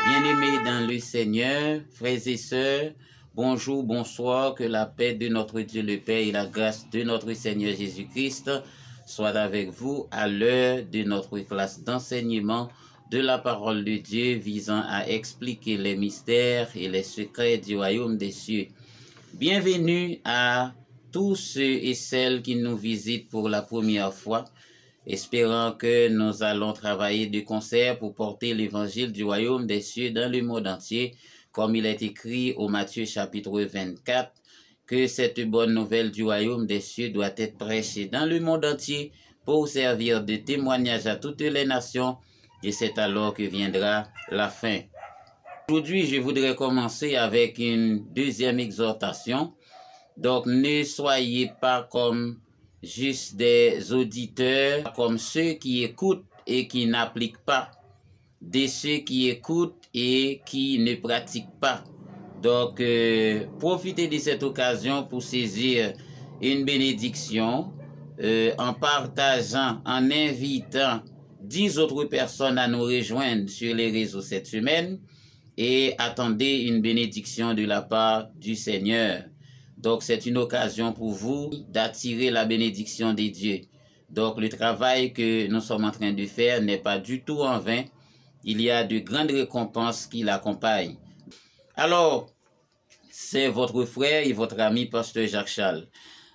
Bien-aimés dans le Seigneur, frères et sœurs, bonjour, bonsoir, que la paix de notre Dieu le Père et la grâce de notre Seigneur Jésus-Christ soient avec vous à l'heure de notre classe d'enseignement de la parole de Dieu visant à expliquer les mystères et les secrets du royaume des cieux. Bienvenue à tous ceux et celles qui nous visitent pour la première fois, espérant que nous allons travailler de concert pour porter l'évangile du royaume des cieux dans le monde entier, comme il est écrit au Matthieu chapitre 24, que cette bonne nouvelle du royaume des cieux doit être prêchée dans le monde entier pour servir de témoignage à toutes les nations, et c'est alors que viendra la fin. Aujourd'hui, je voudrais commencer avec une deuxième exhortation. Donc, ne soyez pas comme juste des auditeurs, comme ceux qui écoutent et qui n'appliquent pas, de ceux qui écoutent et qui ne pratiquent pas. Donc, profitez de cette occasion pour saisir une bénédiction en partageant, en invitant 10 autres personnes à nous rejoindre sur les réseaux cette semaine et attendez une bénédiction de la part du Seigneur. Donc, c'est une occasion pour vous d'attirer la bénédiction des dieux. Donc, le travail que nous sommes en train de faire n'est pas du tout en vain. Il y a de grandes récompenses qui l'accompagnent. Alors, c'est votre frère et votre ami, Pasteur Jacques Charles.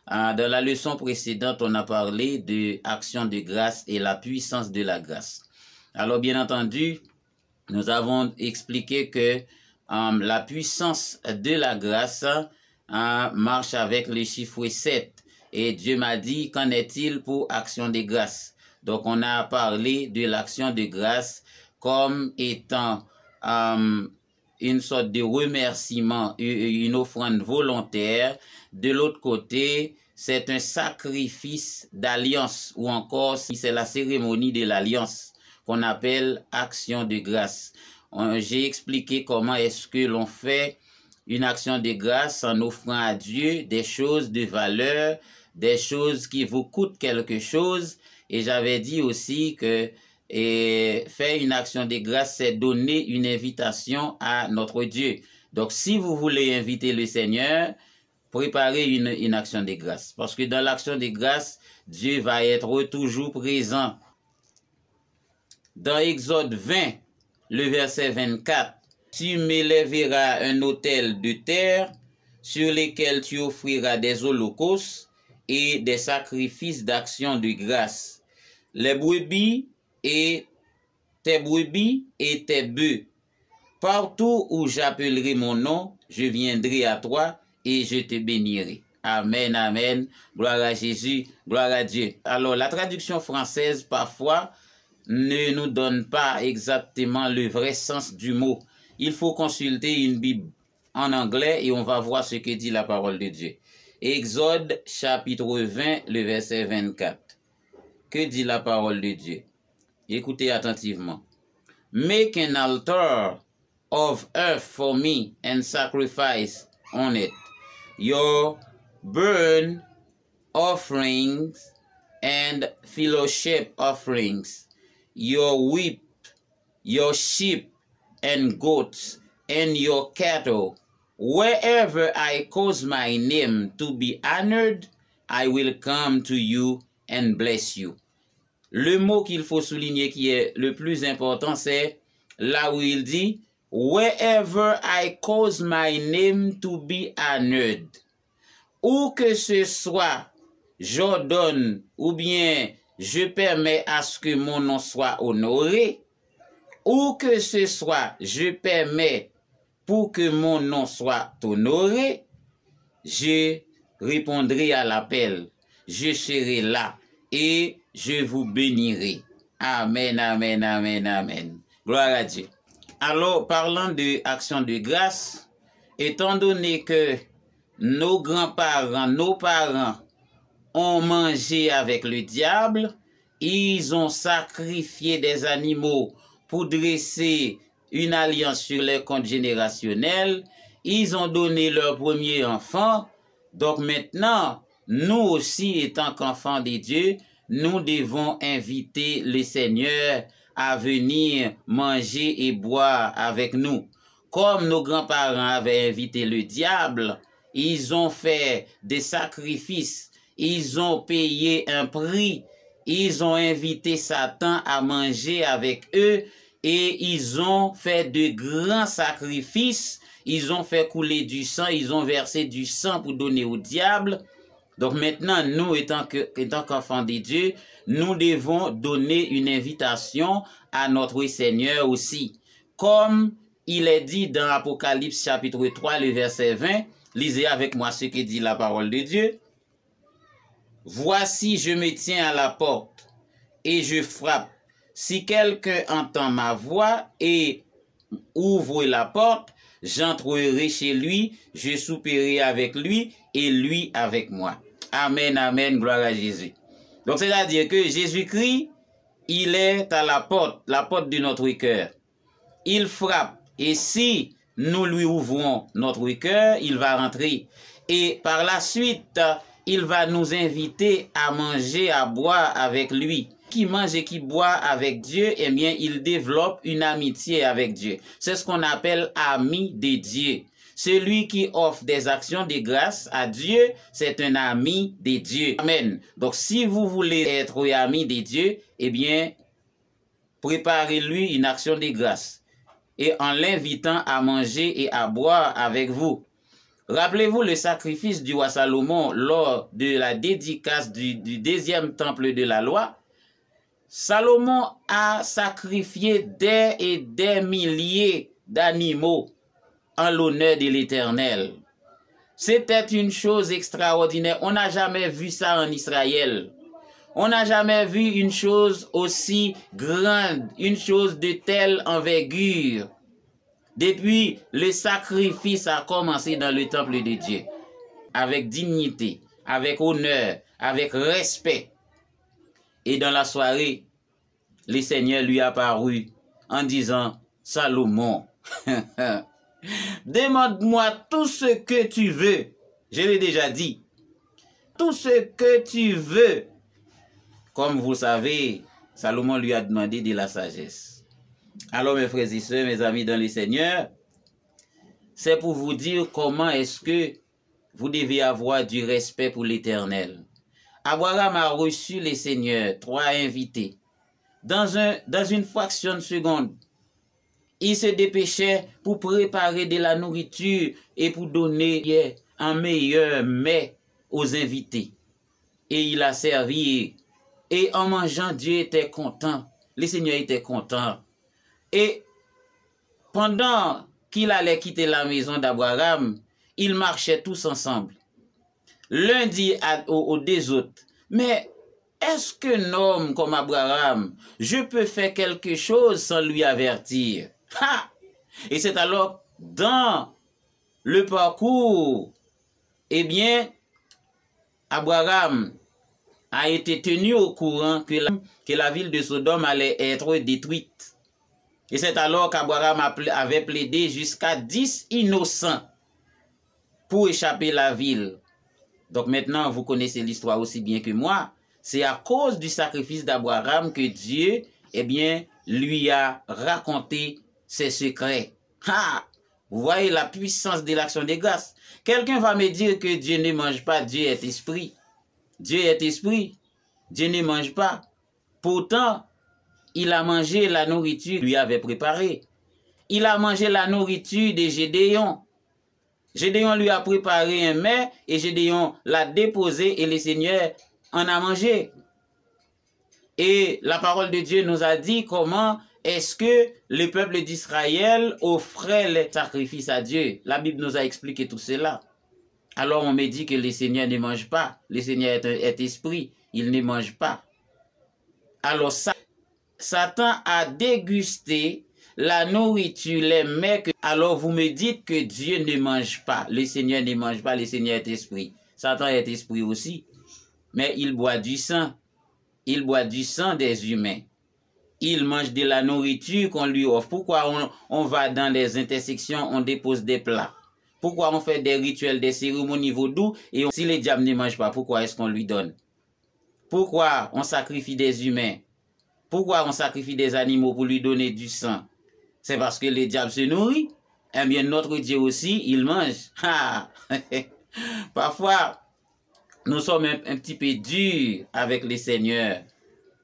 Dans la leçon précédente, on a parlé de l'action de grâce et la puissance de la grâce. Alors, bien entendu, nous avons expliqué que la puissance de la grâce marche avec le chiffre 7. Et Dieu m'a dit, qu'en est-il pour action de grâce? Donc, on a parlé de l'action de grâce comme étant une sorte de remerciement, une offrande volontaire. De l'autre côté, c'est un sacrifice d'alliance, ou encore si c'est la cérémonie de l'alliance qu'on appelle action de grâce. J'ai expliqué comment est-ce que l'on fait une action de grâce en offrant à Dieu des choses de valeur, des choses qui vous coûtent quelque chose. Et j'avais dit aussi que faire une action de grâce, c'est donner une invitation à notre Dieu. Donc, si vous voulez inviter le Seigneur, préparez une action de grâce. Parce que dans l'action de grâce, Dieu va être toujours présent. Dans Exode 20, le verset 24, tu m'élèveras un autel de terre sur lequel tu offriras des holocaustes et des sacrifices d'action de grâce. Les brebis et tes bœufs. Partout où j'appellerai mon nom, je viendrai à toi et je te bénirai. Amen, amen. Gloire à Jésus, gloire à Dieu. Alors, la traduction française, parfois, ne nous donne pas exactement le vrai sens du mot. Il faut consulter une Bible en anglais et on va voir ce que dit la parole de Dieu. Exode chapitre 20, le verset 24. Que dit la parole de Dieu? Écoutez attentivement. Make an altar of earth for me and sacrifice on it your burnt offerings and fellowship offerings, your wheat, your sheep and goats, and your cattle. Wherever I cause my name to be honored, I will come to you and bless you. Le mot qu'il faut souligner qui est le plus important, c'est là où il dit « Wherever I cause my name to be honored ». Où que ce soit, j'ordonne ou bien je permets à ce que mon nom soit honoré, où que ce soit, je permets pour que mon nom soit honoré, je répondrai à l'appel, je serai là et je vous bénirai. Amen, amen, amen, amen. Gloire à Dieu. Alors, parlant de action de grâce, étant donné que nos grands-parents, nos parents ont mangé avec le diable, ils ont sacrifié des animaux pour dresser une alliance sur les comptes générationnels, ils ont donné leur premier enfant, donc maintenant, nous aussi, étant qu'enfants de Dieu, nous devons inviter le Seigneur à venir manger et boire avec nous. Comme nos grands-parents avaient invité le diable, ils ont fait des sacrifices, ils ont payé un prix, ils ont invité Satan à manger avec eux et ils ont fait de grands sacrifices, ils ont fait couler du sang, ils ont versé du sang pour donner au diable. Donc maintenant, nous, étant qu'enfants de Dieu, nous devons donner une invitation à notre Seigneur aussi. Comme il est dit dans Apocalypse chapitre 3, le verset 20, lisez avec moi ce que dit la parole de Dieu. Voici, je me tiens à la porte et je frappe. Si quelqu'un entend ma voix et ouvre la porte, j'entrerai chez lui, je souperai avec lui et lui avec moi. Amen, amen, gloire à Jésus. Donc, c'est-à-dire que Jésus-Christ, il est à la porte de notre cœur. Il frappe. Et si nous lui ouvrons notre cœur, il va rentrer. Et par la suite, il va nous inviter à manger, à boire avec lui. Qui mange et qui boit avec Dieu, eh bien, il développe une amitié avec Dieu. C'est ce qu'on appelle ami de Dieu. Celui qui offre des actions de grâce à Dieu, c'est un ami de Dieu. Amen. Donc, si vous voulez être ami de Dieu, eh bien, préparez-lui une action de grâce et en l'invitant à manger et à boire avec vous. Rappelez-vous le sacrifice du roi Salomon lors de la dédicace du deuxième temple de la loi. Salomon a sacrifié des et des milliers d'animaux en l'honneur de l'Éternel. C'était une chose extraordinaire. On n'a jamais vu ça en Israël. On n'a jamais vu une chose aussi grande, une chose de telle envergure. Depuis, le sacrifice a commencé dans le temple de Dieu. Avec dignité, avec honneur, avec respect. Et dans la soirée, le Seigneur lui a apparu en disant, Salomon, demande-moi tout ce que tu veux. Je l'ai déjà dit. Tout ce que tu veux. Comme vous savez, Salomon lui a demandé de la sagesse. Alors mes frères et sœurs, mes amis dans le Seigneur, c'est pour vous dire comment est-ce que vous devez avoir du respect pour l'Éternel. Abraham a reçu le Seigneur, 3 invités. Dans une fraction de seconde, il se dépêchait pour préparer de la nourriture et pour donner un meilleur mets aux invités. Et il a servi. Et en mangeant, Dieu était content. Le Seigneur était content. Et pendant qu'il allait quitter la maison d'Abraham, ils marchaient tous ensemble. L'un dit aux deux autres, mais est-ce qu'un homme comme Abraham, je peux faire quelque chose sans lui avertir? Ha! Et c'est alors dans le parcours, eh bien, Abraham a été tenu au courant que la ville de Sodome allait être détruite. Et c'est alors qu'Abraham avait plaidé jusqu'à 10 innocents pour échapper la ville. Donc maintenant, vous connaissez l'histoire aussi bien que moi. C'est à cause du sacrifice d'Abraham que Dieu, eh bien, lui a raconté ses secrets. Ah! Vous voyez la puissance de l'action de grâce. Quelqu'un va me dire que Dieu ne mange pas, Dieu est esprit. Dieu est esprit. Dieu ne mange pas. Pourtant, il a mangé la nourriture qu'il lui avait préparée. Il a mangé la nourriture de Gédéon. Gédéon lui a préparé un mets et Gédéon l'a déposé et le Seigneur en a mangé. Et la parole de Dieu nous a dit comment est-ce que le peuple d'Israël offrait les sacrifices à Dieu. La Bible nous a expliqué tout cela. Alors on me dit que le Seigneur ne mange pas. Le Seigneur est esprit. Il ne mange pas. Alors Satan a dégusté la nourriture, les mets. Alors vous me dites que Dieu ne mange pas. Le Seigneur ne mange pas. Le Seigneur est esprit. Satan est esprit aussi. Mais il boit du sang. Il boit du sang des humains. Il mange de la nourriture qu'on lui offre. Pourquoi on va dans les intersections, on dépose des plats? Pourquoi on fait des rituels, des cérémonies vaudou et si le diable ne mange pas, pourquoi est-ce qu'on lui donne? Pourquoi on sacrifie des humains? Pourquoi on sacrifie des animaux pour lui donner du sang? C'est parce que le diable se nourrit. Eh bien, notre Dieu aussi, il mange. Parfois, nous sommes un petit peu durs avec le Seigneur.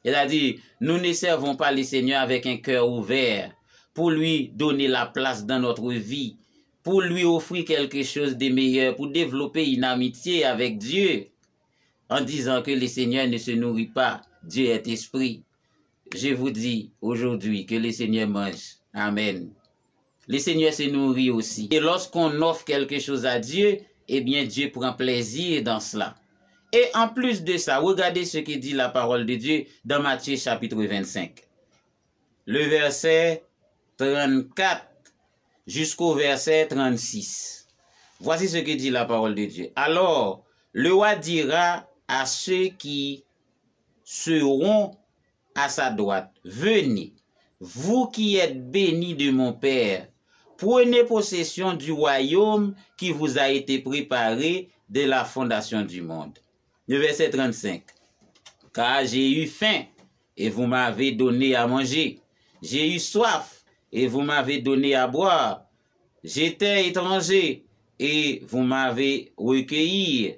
C'est-à-dire, nous ne servons pas le Seigneur avec un cœur ouvert pour lui donner la place dans notre vie, pour lui offrir quelque chose de meilleur, pour développer une amitié avec Dieu, en disant que le Seigneur ne se nourrit pas. Dieu est esprit. Je vous dis aujourd'hui que le Seigneur mange. Amen. Le Seigneur se nourrit aussi. Et lorsqu'on offre quelque chose à Dieu, eh bien Dieu prend plaisir dans cela. Et en plus de ça, regardez ce que dit la parole de Dieu dans Matthieu chapitre 25. Le verset 34 jusqu'au verset 36. Voici ce que dit la parole de Dieu. Alors, le roi dira à ceux qui seront à sa droite, venez, vous qui êtes bénis de mon Père, prenez possession du royaume qui vous a été préparé de la fondation du monde. Le verset 35. Car j'ai eu faim et vous m'avez donné à manger. J'ai eu soif et vous m'avez donné à boire. J'étais étranger et vous m'avez recueilli.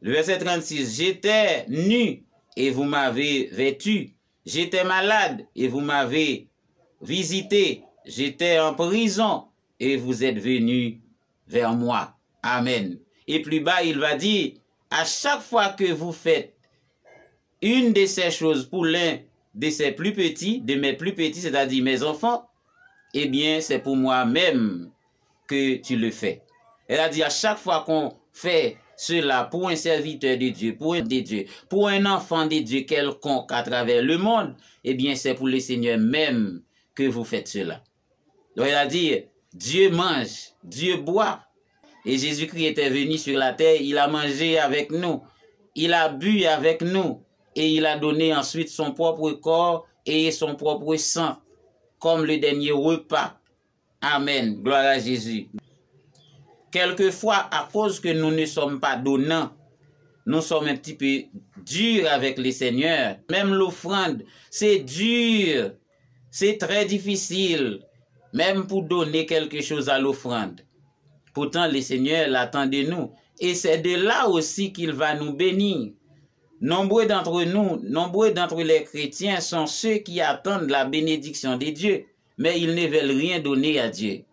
Le verset 36. J'étais nu et vous m'avez vêtu. J'étais malade et vous m'avez visité. J'étais en prison et vous êtes venus vers moi. Amen. Et plus bas, il va dire, à chaque fois que vous faites une de ces choses pour l'un de ces plus petits, de mes plus petits, c'est-à-dire mes enfants, eh bien, c'est pour moi-même que tu le fais. C'est-à-dire, à chaque fois qu'on fait cela pour un serviteur de Dieu, pour un enfant de Dieu quelconque à travers le monde, eh bien, c'est pour le Seigneur même que vous faites cela. Donc, c'est-à-dire, Dieu mange, Dieu boit. Et Jésus-Christ était venu sur la terre, il a mangé avec nous, il a bu avec nous, et il a donné ensuite son propre corps et son propre sang, comme le dernier repas. Amen. Gloire à Jésus. Quelquefois, à cause que nous ne sommes pas donnants, nous sommes un petit peu durs avec le Seigneur. Même l'offrande, c'est dur, c'est très difficile, même pour donner quelque chose à l'offrande. Pourtant, le Seigneur l'attend de nous. Et c'est de là aussi qu'il va nous bénir. Nombreux d'entre les chrétiens sont ceux qui attendent la bénédiction de Dieu, mais ils ne veulent rien donner à Dieu.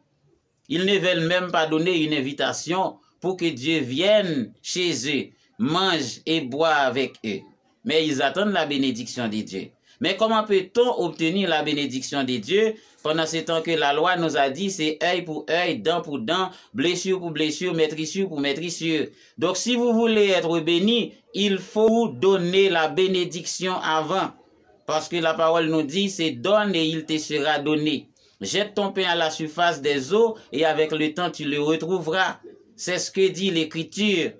Ils ne veulent même pas donner une invitation pour que Dieu vienne chez eux, mange et boit avec eux. Mais ils attendent la bénédiction de Dieu. Mais comment peut-on obtenir la bénédiction de Dieu pendant ce temps que la loi nous a dit c'est œil pour œil, dent pour dent, blessure pour blessure, maîtrissure pour maîtrissure. Donc si vous voulez être béni, il faut donner la bénédiction avant. Parce que la parole nous dit c'est donne et il te sera donné. Jette ton pain à la surface des eaux et avec le temps tu le retrouveras. C'est ce que dit l'Écriture.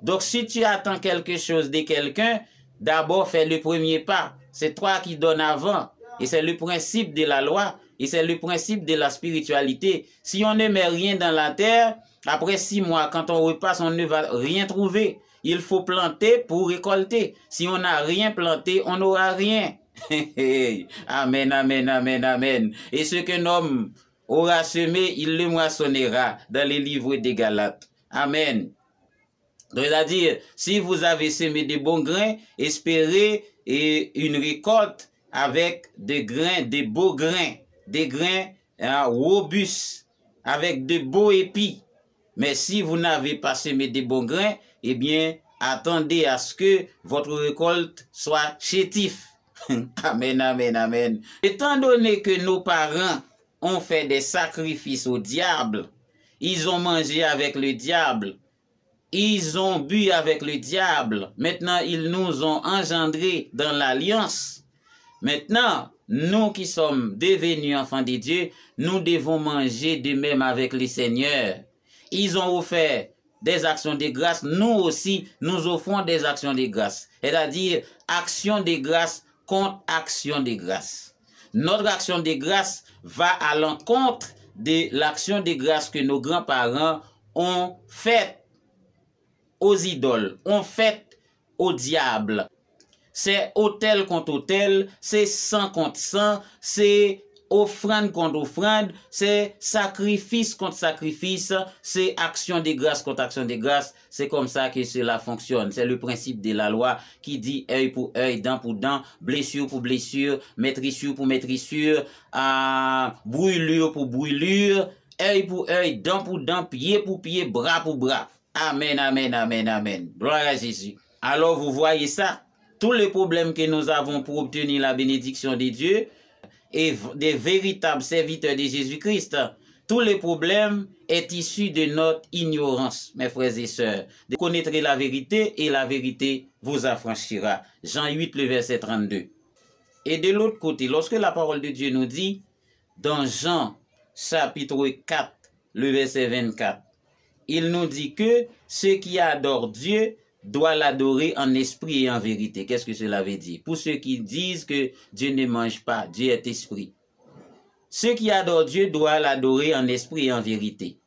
Donc si tu attends quelque chose de quelqu'un, d'abord fais le premier pas. C'est toi qui donnes avant. Et c'est le principe de la loi. Et c'est le principe de la spiritualité. Si on ne met rien dans la terre, après 6 mois, quand on repasse, on ne va rien trouver. Il faut planter pour récolter. Si on n'a rien planté, on n'aura rien. Amen, amen, amen, amen. Et ce qu'un homme aura semé, il le moissonnera dans les livres des Galates. Amen. Donc, c'est-à-dire, si vous avez semé de bons grains, espérez une récolte avec des grains, des beaux grains, des grains robustes, avec de beaux épis. Mais si vous n'avez pas semé de bons grains, eh bien, attendez à ce que votre récolte soit chétive. Amen, amen, amen. Étant donné que nos parents ont fait des sacrifices au diable, ils ont mangé avec le diable, ils ont bu avec le diable. Maintenant, ils nous ont engendrés dans l'alliance. Maintenant, nous qui sommes devenus enfants de Dieu, nous devons manger de même avec le Seigneur. Ils ont offert des actions de grâce. Nous aussi, nous offrons des actions de grâce. C'est-à-dire, action de grâce contre action de grâce. Notre action de grâce va à l'encontre de l'action de grâce que nos grands-parents ont faite aux idoles, ont fait au diable. c'est hôtel contre hôtel, c'est sang contre sang, c'est offrande contre offrande, c'est sacrifice contre sacrifice, c'est action de grâce contre action de grâce. C'est comme ça que cela fonctionne. C'est le principe de la loi qui dit œil pour œil, dent pour dent, blessure pour blessure, maîtrissure pour maîtrissure, brûlure pour brûlure, œil pour œil, dent pour dent, pied pour pied, bras pour bras. Amen, amen, amen, amen. Gloire à Jésus. Alors vous voyez ça, tous les problèmes que nous avons pour obtenir la bénédiction de Dieu, et des véritables serviteurs de Jésus-Christ, tous les problèmes est issu de notre ignorance, mes frères et sœurs. Vous connaîtrez la vérité et la vérité vous affranchira. Jean 8, le verset 32. Et de l'autre côté, lorsque la parole de Dieu nous dit, dans Jean chapitre 4, le verset 24, il nous dit que ceux qui adorent Dieu doit l'adorer en esprit et en vérité. Qu'est-ce que cela veut dire? Pour ceux qui disent que Dieu ne mange pas, Dieu est esprit. Ceux qui adorent Dieu doivent l'adorer en esprit et en vérité.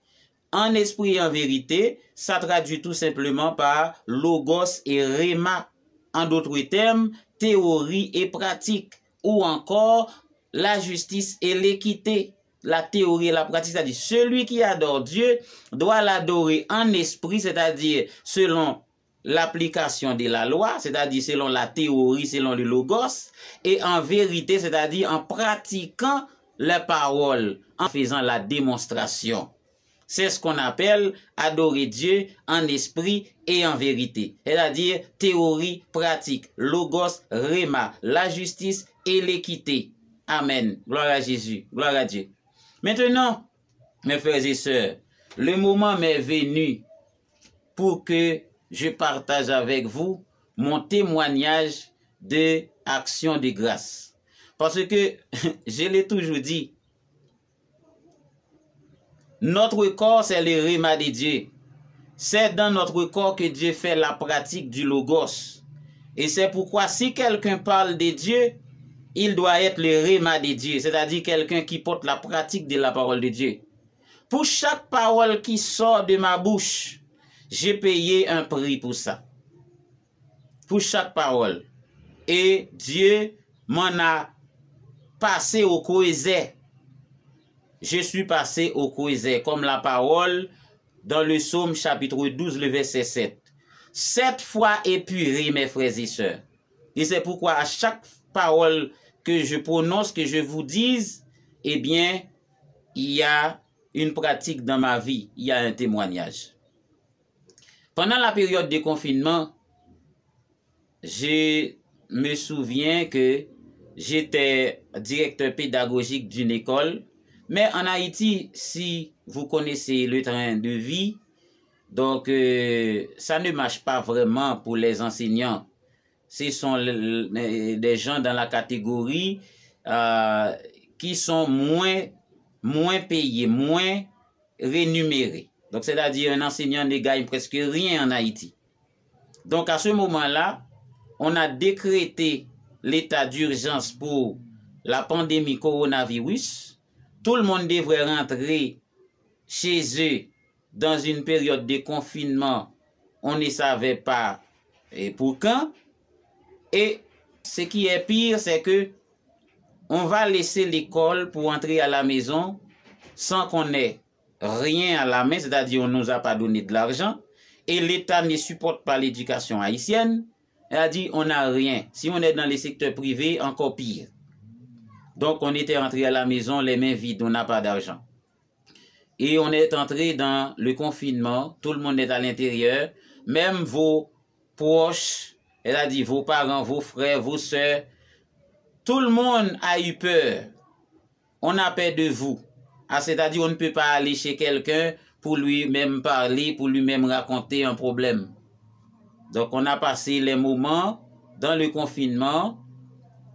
En esprit et en vérité, ça traduit tout simplement par logos et rhéma. En d'autres termes, théorie et pratique. Ou encore, la justice et l'équité. La théorie et la pratique, c'est-à-dire celui qui adore Dieu doit l'adorer en esprit, c'est-à-dire selon l'application de la loi, c'est-à-dire selon la théorie, selon le logos, et en vérité, c'est-à-dire en pratiquant les paroles, en faisant la démonstration. C'est ce qu'on appelle adorer Dieu en esprit et en vérité, c'est-à-dire théorie, pratique, logos, rhéma, la justice et l'équité. Amen. Gloire à Jésus. Gloire à Dieu. Maintenant, mes frères et sœurs, le moment m'est venu pour que je partage avec vous mon témoignage de action de grâce. Parce que, je l'ai toujours dit, notre corps, c'est le rhéma de Dieu. C'est dans notre corps que Dieu fait la pratique du logos. Et c'est pourquoi si quelqu'un parle de Dieu, il doit être le rhéma de Dieu, c'est-à-dire quelqu'un qui porte la pratique de la parole de Dieu. Pour chaque parole qui sort de ma bouche, j'ai payé un prix pour ça. Pour chaque parole. Et Dieu m'en a passé au croisé. Je suis passé au croisé, comme la parole dans le psaume chapitre 12, le verset 7. 7 fois épuré, mes frères et sœurs. Et c'est pourquoi à chaque parole que je prononce, que je vous dise, eh bien, il y a une pratique dans ma vie, il y a un témoignage. Pendant la période de confinement, je me souviens que j'étais directeur pédagogique d'une école, mais en Haïti, si vous connaissez le train de vie, donc ça ne marche pas vraiment pour les enseignants. Ce sont des gens dans la catégorie qui sont moins payés, moins rémunérés. Donc, c'est-à-dire un enseignant ne gagne presque rien en Haïti. Donc, à ce moment-là, on a décrété l'état d'urgence pour la pandémie coronavirus. Tout le monde devrait rentrer chez eux dans une période de confinement. On ne savait pas pour quand. Et ce qui est pire, c'est que on va laisser l'école pour entrer à la maison sans qu'on ait rien à la main, c'est-à-dire on ne nous a pas donné de l'argent, et l'État ne supporte pas l'éducation haïtienne. Elle a dit on n'a rien. Si on est dans les secteurs privés, encore pire. Donc on était rentré à la maison les mains vides, on n'a pas d'argent. Et on est entré dans le confinement, tout le monde est à l'intérieur, même vos proches, elle a dit vos parents, vos frères, vos soeurs, tout le monde a eu peur. On a peur de vous. C'est-à-dire on ne peut pas aller chez quelqu'un pour lui-même parler, pour lui-même raconter un problème. Donc on a passé les moments dans le confinement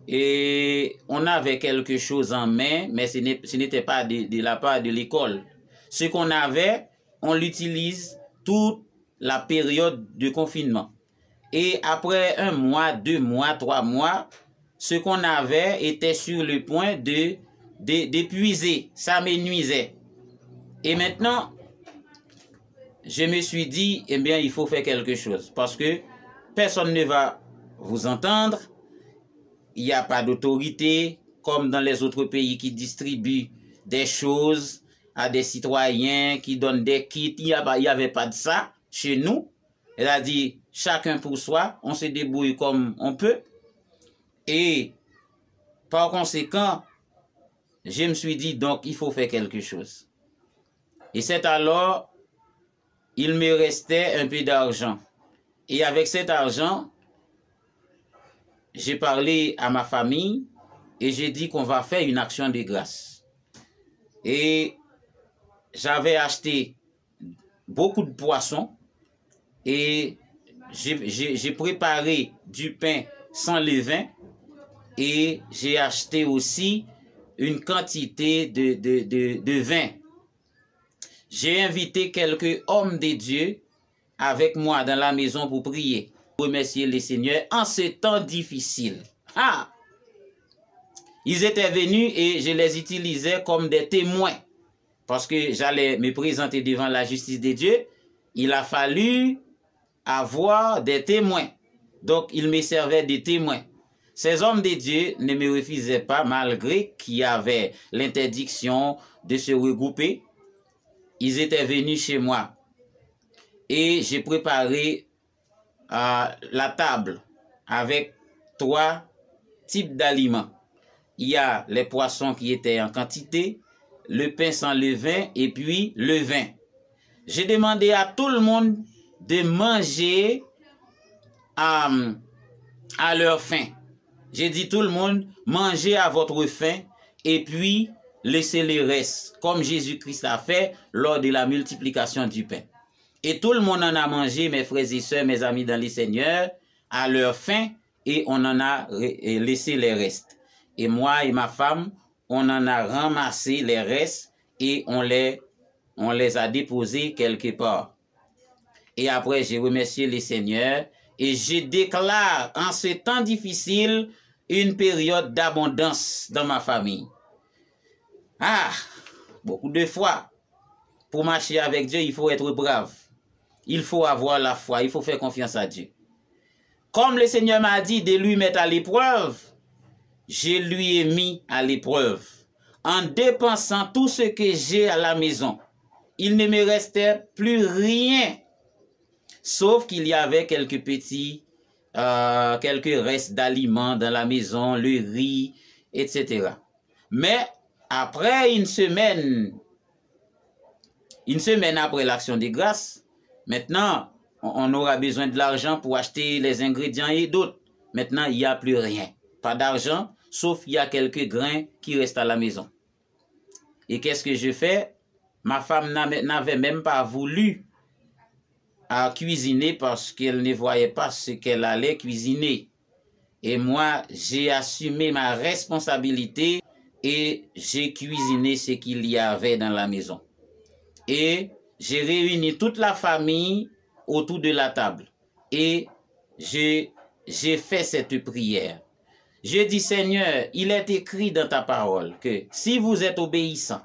et on avait quelque chose en main, mais ce n'était pas de la part de l'école. Ce qu'on avait, on l'utilise toute la période de confinement. Et après 1 mois, 2 mois, 3 mois, ce qu'on avait était sur le point d'épuiser. Ça me nuisait. Et maintenant, je me suis dit, eh bien, il faut faire quelque chose. Parce que personne ne va vous entendre. Il n'y a pas d'autorité comme dans les autres pays qui distribuent des choses à des citoyens, qui donnent des kits. Il n'y avait pas de ça chez nous. Elle a dit, chacun pour soi, on se débrouille comme on peut. Et par conséquent, je me suis dit, donc, il faut faire quelque chose. Et c'est alors, il me restait un peu d'argent. Et avec cet argent, j'ai parlé à ma famille et j'ai dit qu'on va faire une action de grâce. Et j'avais acheté beaucoup de poissons et j'ai préparé du pain sans levain et j'ai acheté aussi une quantité de vin. J'ai invité quelques hommes de Dieu avec moi dans la maison pour prier, pour remercier le Seigneur en ce temps difficile. Ah! Ils étaient venus et je les utilisais comme des témoins parce que j'allais me présenter devant la justice de Dieu. Il a fallu avoir des témoins. Donc, ils me servaient de témoins. Ces hommes de Dieu ne me refusaient pas malgré qu'il y avait l'interdiction de se regrouper. Ils étaient venus chez moi et j'ai préparé la table avec 3 types d'aliments. Il y a les poissons qui étaient en quantité, le pain sans levain et puis le vin. J'ai demandé à tout le monde de manger à leur faim. J'ai dit tout le monde, mangez à votre faim et puis laissez le reste, comme Jésus-Christ a fait lors de la multiplication du pain. Et tout le monde en a mangé, mes frères et sœurs, mes amis dans le Seigneur, à leur faim, et on en a laissé les restes. Et moi et ma femme, on en a ramassé les restes et on les a déposés quelque part. Et après, j'ai remercié le Seigneur et je déclare en ce temps difficile une période d'abondance dans ma famille. Ah, beaucoup de fois, pour marcher avec Dieu, il faut être brave. Il faut avoir la foi, il faut faire confiance à Dieu. Comme le Seigneur m'a dit de lui mettre à l'épreuve, je lui ai mis à l'épreuve. En dépensant tout ce que j'ai à la maison, il ne me restait plus rien. Sauf qu'il y avait quelques restes d'aliments dans la maison, le riz, etc. Mais après une semaine après l'action de grâce, maintenant, on aura besoin de l'argent pour acheter les ingrédients et d'autres. Maintenant, il n'y a plus rien. Pas d'argent, sauf il y a quelques grains qui restent à la maison. Et qu'est-ce que je fais? Ma femme n'avait même pas voulu cuisiner parce qu'elle ne voyait pas ce qu'elle allait cuisiner. Et moi, j'ai assumé ma responsabilité et j'ai cuisiné ce qu'il y avait dans la maison. Et j'ai réuni toute la famille autour de la table. Et j'ai fait cette prière. Je dis, Seigneur, il est écrit dans ta parole que si vous êtes obéissant,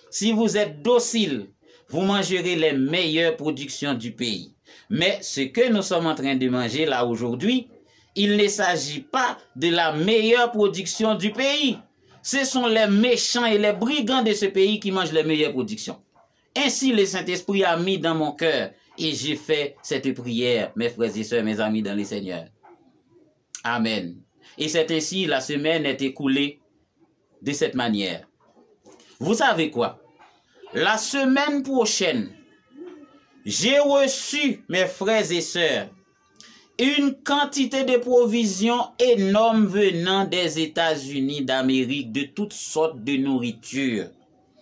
si vous êtes docile, vous mangerez les meilleures productions du pays. Mais ce que nous sommes en train de manger là aujourd'hui, il ne s'agit pas de la meilleure production du pays. Ce sont les méchants et les brigands de ce pays qui mangent les meilleures productions. Ainsi, le Saint-Esprit a mis dans mon cœur et j'ai fait cette prière, mes frères et sœurs, mes amis dans le Seigneur. Amen. Et c'est ainsi, la semaine est écoulée de cette manière. Vous savez quoi? La semaine prochaine, j'ai reçu, mes frères et sœurs, une quantité de provisions énorme venant des États-Unis d'Amérique, de toutes sortes de nourriture.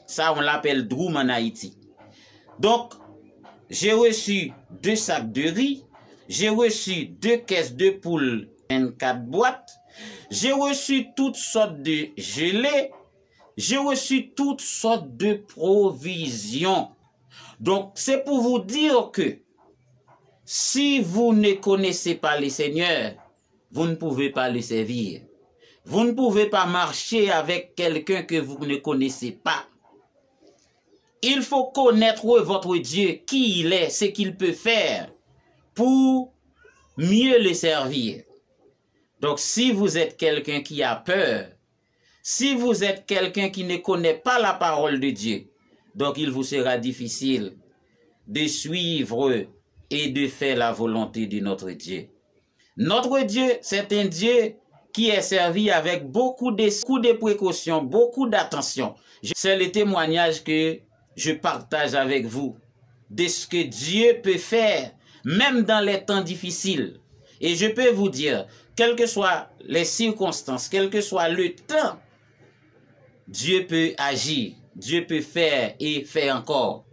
Ça, on l'appelle Droum en Haïti. Donc, j'ai reçu 2 sacs de riz, j'ai reçu 2 caisses de poules, 24 boîtes, j'ai reçu toutes sortes de gelées, j'ai reçu toutes sortes de provisions. Donc, c'est pour vous dire que si vous ne connaissez pas le Seigneur, vous ne pouvez pas le servir. Vous ne pouvez pas marcher avec quelqu'un que vous ne connaissez pas. Il faut connaître votre Dieu, qui il est, ce qu'il peut faire pour mieux le servir. Donc, si vous êtes quelqu'un qui a peur, si vous êtes quelqu'un qui ne connaît pas la parole de Dieu, donc il vous sera difficile de suivre et de faire la volonté de notre Dieu. Notre Dieu, c'est un Dieu qui est servi avec beaucoup de précautions, beaucoup d'attention. C'est le témoignage que je partage avec vous de ce que Dieu peut faire, même dans les temps difficiles. Et je peux vous dire, quelles que soient les circonstances, quel que soit le temps, Dieu peut agir, Dieu peut faire et faire encore.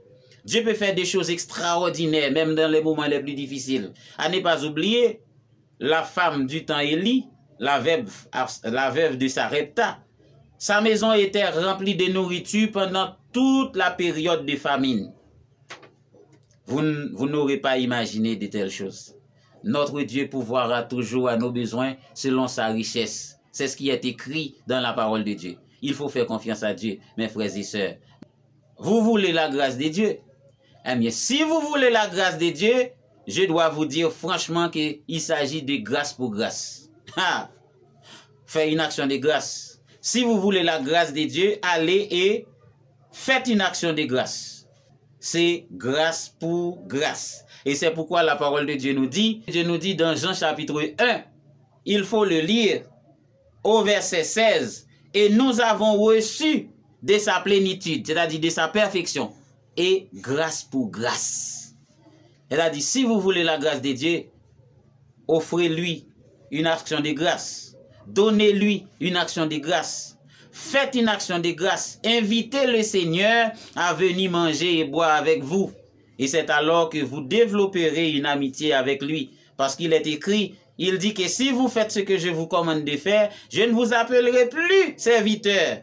Dieu peut faire des choses extraordinaires, même dans les moments les plus difficiles. À ne pas oublier, la femme du temps Élie, la veuve de Sarepta, sa maison était remplie de nourriture pendant toute la période de famine. Vous n'aurez pas imaginé de telles choses. Notre Dieu pourvoira toujours à nos besoins selon sa richesse. C'est ce qui est écrit dans la parole de Dieu. Il faut faire confiance à Dieu, mes frères et sœurs. Vous voulez la grâce de Dieu? Eh bien, si vous voulez la grâce de Dieu, je dois vous dire franchement qu'il s'agit de grâce pour grâce. Faites une action de grâce. Si vous voulez la grâce de Dieu, allez et faites une action de grâce. C'est grâce pour grâce. Et c'est pourquoi la parole de Dieu nous dit dans Jean chapitre 1, il faut le lire au verset 16, et nous avons reçu de sa plénitude, c'est-à-dire de sa perfection, et grâce pour grâce. Elle a dit, si vous voulez la grâce de Dieu, offrez-lui une action de grâce. Donnez-lui une action de grâce. Faites une action de grâce. Invitez le Seigneur à venir manger et boire avec vous. Et c'est alors que vous développerez une amitié avec lui. Parce qu'il est écrit, il dit que si vous faites ce que je vous commande de faire, je ne vous appellerai plus serviteur,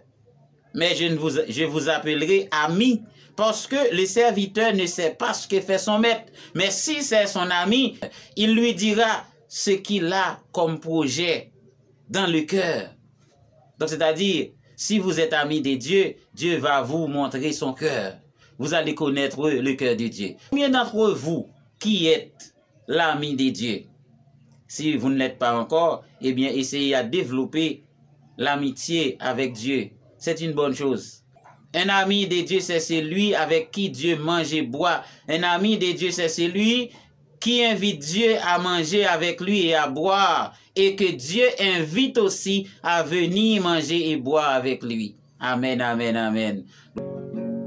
mais je vous appellerai ami. Parce que le serviteur ne sait pas ce que fait son maître. Mais si c'est son ami, il lui dira ce qu'il a comme projet dans le cœur. Donc c'est-à-dire, si vous êtes ami de Dieu, Dieu va vous montrer son cœur. Vous allez connaître le cœur de Dieu. Combien d'entre vous qui êtes l'ami de Dieu? Si vous ne l'êtes pas encore, eh bien essayez à développer l'amitié avec Dieu. C'est une bonne chose. Un ami de Dieu, c'est celui avec qui Dieu mange et boit. Un ami de Dieu, c'est celui qui invite Dieu à manger avec lui et à boire. Et que Dieu invite aussi à venir manger et boire avec lui. Amen, amen, amen.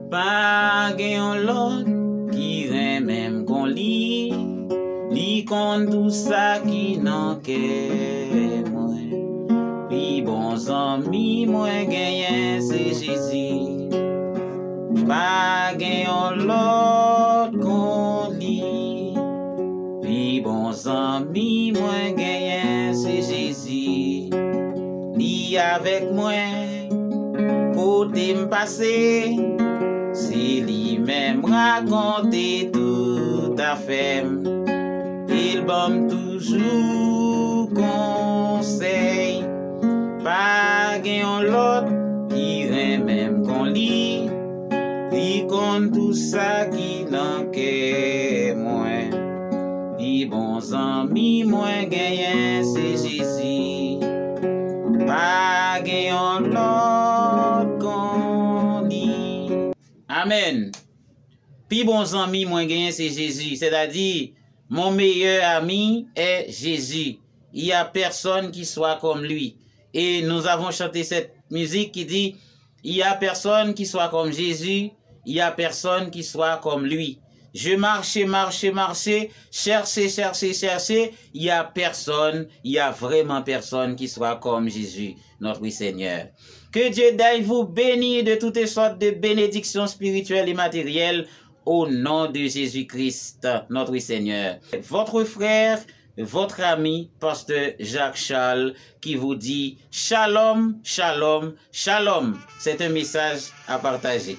Pas gen l'autre qui ren même qu'on lit, li kon tout ça qui n'en qu'est moins. Pi bons amis moins gagné c'est Jésus. Pas gen l'autre qu'on lit, pi bons amis moins gagné c'est Jésus. Li avec moi côté m'passé. Si lui-même raconte tout à fait, il donne toujours conseil. Pas gagnant l'autre, qui ren même qu'on lit, il compte tout ça qui n'en qu'est moins. Les bons amis moins gagnants, c'est Jésus. Pas gagnant l'autre qu'on lit. Amen. Puis bons amis, moi gagné c'est Jésus. C'est-à-dire, mon meilleur ami est Jésus. Il n'y a personne qui soit comme lui. Et nous avons chanté cette musique qui dit, il n'y a personne qui soit comme Jésus. Il n'y a personne qui soit comme lui. Je marchais, cherchais. Il n'y a personne, il n'y a vraiment personne qui soit comme Jésus, notre Seigneur. Que Dieu d'aille vous bénir de toutes sortes de bénédictions spirituelles et matérielles au nom de Jésus-Christ, notre Seigneur. Votre frère, votre ami, pasteur Jacques Charles, qui vous dit Shalom, Shalom, Shalom. C'est un message à partager.